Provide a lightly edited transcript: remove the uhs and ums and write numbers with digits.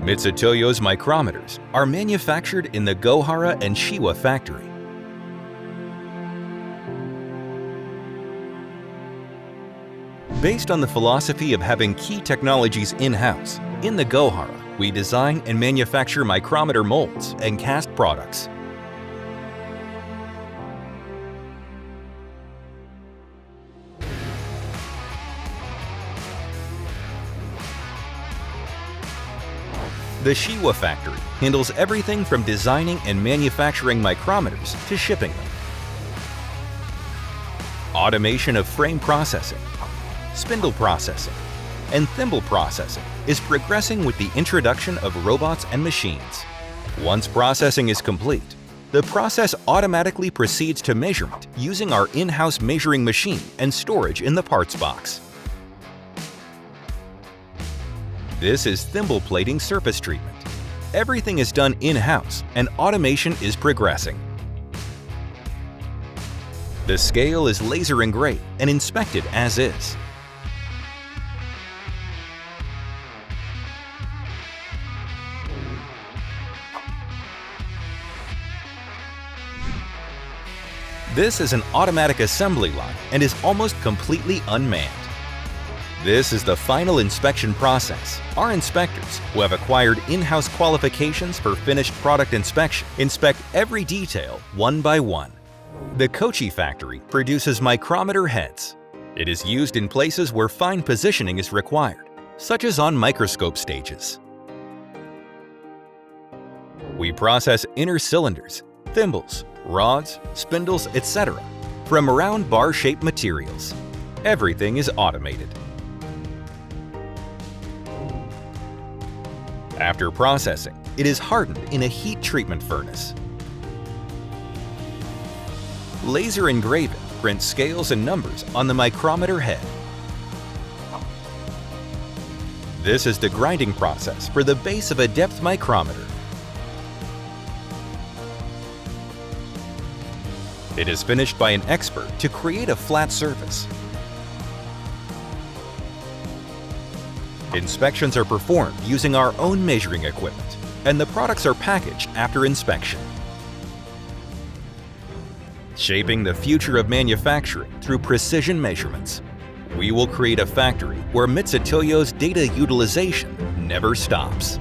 Mitutoyo's micrometers are manufactured in the Gohara and Shiwa factory. Based on the philosophy of having key technologies in-house, in the Gohara, we design and manufacture micrometer molds and cast products. The Shiwa factory handles everything from designing and manufacturing micrometers to shipping them. Automation of frame processing, spindle processing, and thimble processing is progressing with the introduction of robots and machines. Once processing is complete, the process automatically proceeds to measurement using our in-house measuring machine and storage in the parts box. This is thimble plating surface treatment. Everything is done in-house and automation is progressing. The scale is laser engraved and inspected as is. This is an automatic assembly line and is almost completely unmanned. This is the final inspection process. Our inspectors, who have acquired in-house qualifications for finished product inspection, inspect every detail one by one. The KŌCHI factory produces micrometer heads. It is used in places where fine positioning is required, such as on microscope stages. We process inner cylinders, thimbles, rods, spindles, etc. from round bar-shaped materials. Everything is automated. After processing, it is hardened in a heat treatment furnace. Laser engraving prints scales and numbers on the micrometer head. This is the grinding process for the base of a depth micrometer. It is finished by an expert to create a flat surface. Inspections are performed using our own measuring equipment, and the products are packaged after inspection. Shaping the future of manufacturing through precision measurements, we will create a factory where Mitutoyo's data utilization never stops.